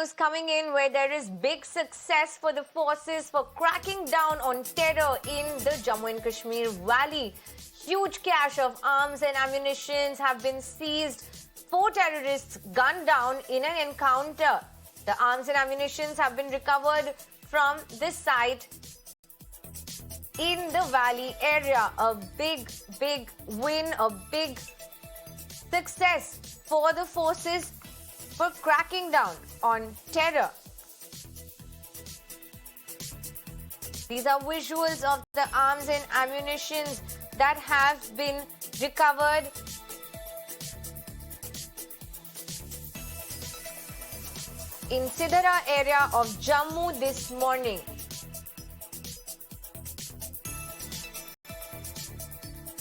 news coming in where there is big success for the forces for cracking down on terror in the Jammu and Kashmir Valley. Huge cache of arms and ammunition have been seized. 4 terrorists gunned down in an encounter. The arms and ammunition have been recovered from this site in the valley area. A big win, a big success for the forces for cracking down on terror. These are visuals of the arms and ammunition that have been recovered. In Sidhra area of Jammu this morning.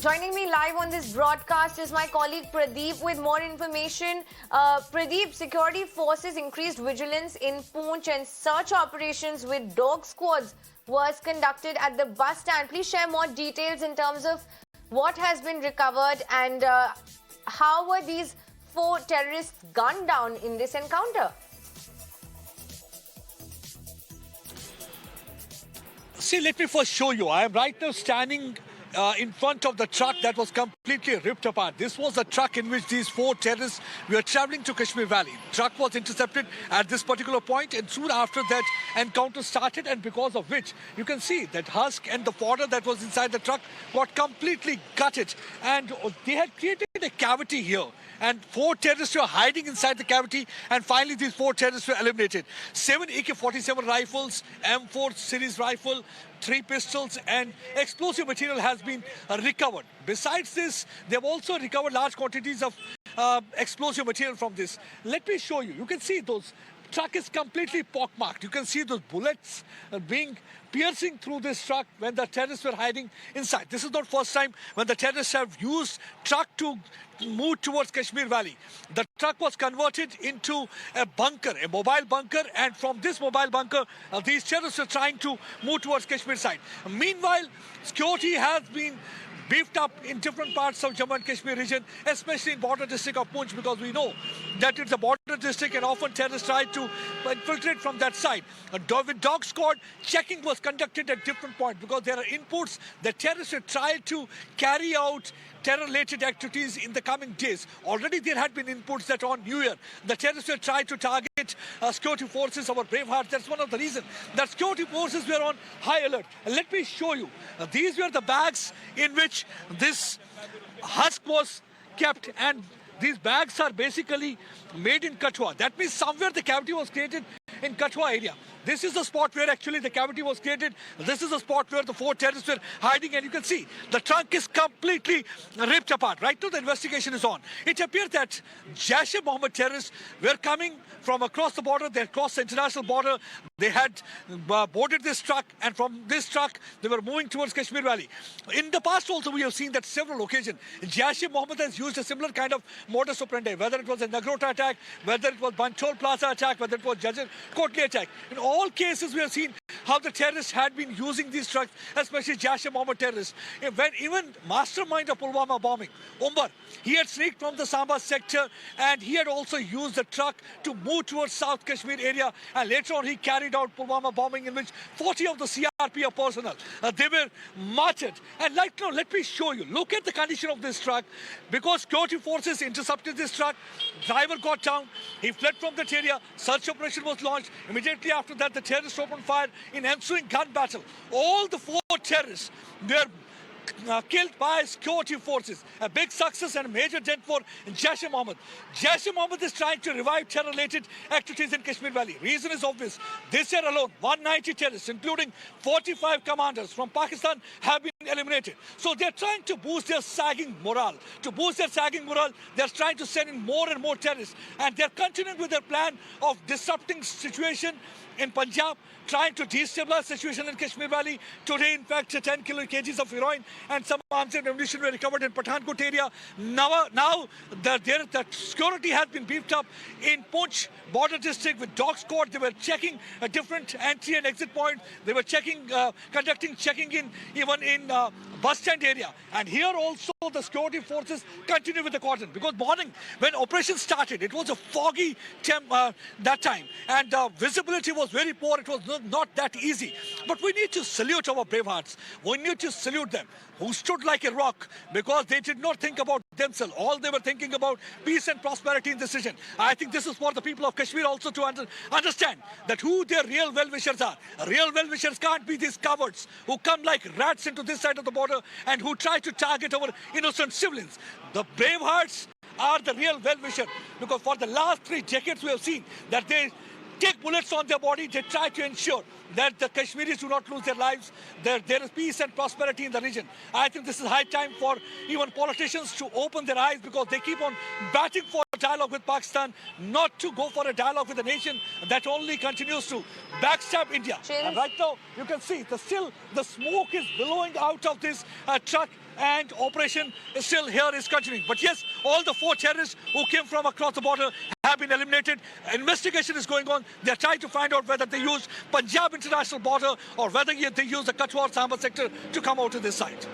Joining me live on this broadcast is my colleague Pradeep with more information. Pradeep, security forces increased vigilance in Poonch and search operations with dog squads was conducted at the bus stand. Please share more details in terms of what has been recovered and how were these 4 terrorists gunned down in this encounter? See, let me first show you. I am right now standing in front of the truck that was completely ripped apart. This was the truck in which these 4 terrorists were traveling to Kashmir Valley. Truck was intercepted at this particular point, and soon after that encounter started, and because of which you can see that husk and the fodder that was inside the truck got completely gutted, and they had created a cavity here. And 4 terrorists were hiding inside the cavity, and finally these 4 terrorists were eliminated. 7 AK-47 rifles, M4 series rifle, 3 pistols and explosive material has been recovered. Besides this, they have also recovered large quantities of explosive material from this. Let me show you. You can see those truck is completely pockmarked. You can see those bullets piercing through this truck when the terrorists were hiding inside. This is not first time when the terrorists have used truck to move towards Kashmir Valley. The truck was converted into a bunker, a mobile bunker, and from this mobile bunker, these terrorists were trying to move towards Kashmir side. Meanwhile, security has been beefed up in different parts of Jammu and Kashmir region, especially in border district of Poonch, because we know that it's a border district and often terrorists try to infiltrate from that side. With dog squad, checking was conducted at different points because there are inputs that terrorists will try to carry out terror-related activities in the coming days. Already there had been inputs that on New Year, the terrorists will try to target security forces, our brave hearts. That's one of the reasons that security forces were on high alert. And let me show you. These were the bags in which this husk was kept, and these bags are basically made in Kathua. That means somewhere the cavity was created in Kathua area. This is the spot where actually the cavity was created. This is the spot where the 4 terrorists were hiding, and you can see the trunk is completely ripped apart. Right now the investigation is on. It appears that Jaish-e-Mohammed terrorists were coming from across the border. They had crossed the international border. They had boarded this truck, and from this truck they were moving towards Kashmir Valley. In the past also we have seen that several occasions Jaish-e-Mohammed has used a similar kind of modus operandi, whether it was a Nagrota attack, whether it was Banchol Plaza attack, whether it was Jajar Kotli attack. In all cases we have seen how the terrorists had been using these trucks, especially Jaish-e-Mohammed terrorists. When even mastermind of Pulwama bombing, Umar, he had sneaked from the Samba sector, and he had also used the truck to move towards South Kashmir area, and later on he carried out Pulwama bombing in which 40 of the CRPF personnel, they were martyred. And like now, let me show you. Look at the condition of this truck. Because security forces intercepted this truck, driver got down, he fled from that area, search operation was launched. Immediately after that, the terrorists opened fire in ensuing gun battle. All the 4 terrorists were killed by security forces. A big success and a major dent for Jaish-e-Mohammed. Jaish-e-Mohammed is trying to revive terror-related activities in Kashmir Valley. Reason is obvious. This year alone, 190 terrorists, including 45 commanders from Pakistan, have been eliminated. So they're trying to boost their sagging morale. To boost their sagging morale, they're trying to send in more and more terrorists. And they're continuing with their plan of disrupting situation in Punjab, trying to destabilize the situation in Kashmir Valley. Today, in fact, 10 kgs of heroin and some arms and ammunition were recovered in Pathankot area. Now the security has been beefed up in Poonch border district with dog squad. They were checking a different entry and exit point. They were checking, conducting checking in even in bus stand area. And here also the security forces continue with the cordon. Because morning, when operation started, it was a foggy that time. And visibility was very poor. It was not that easy. But we need to salute our brave hearts. We need to salute them, who stood like a rock because they did not think about themselves. All they were thinking about peace and prosperity in this region. I think this is for the people of Kashmir also to understand that who their real well-wishers are. Real well-wishers can't be these cowards who come like rats into this side of the border and who try to target our innocent civilians. The brave hearts are the real well-wishers, because for the last 3 decades we have seen that they take bullets on their body. They try to ensure that the Kashmiris do not lose their lives. There is peace and prosperity in the region. I think this is high time for even politicians to open their eyes, because they keep on batting for a dialogue with Pakistan, not to go for a dialogue with a nation that only continues to backstab India. And right now, you can see the smoke is billowing out of this truck, and operation is still here is continuing. But yes, all the 4 terrorists who came from across the border have been eliminated. Investigation is going on. They're trying to find out whether they used Punjab international border or whether they used the Katwa Samba sector to come out to this side.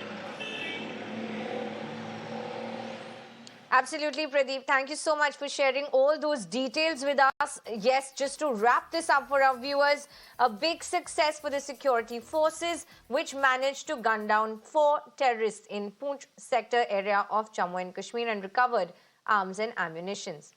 Absolutely, Pradeep. Thank you so much for sharing all those details with us. Yes, just to wrap this up for our viewers, a big success for the security forces, which managed to gun down 4 terrorists in Poonch sector area of Jammu and Kashmir and recovered arms and ammunitions.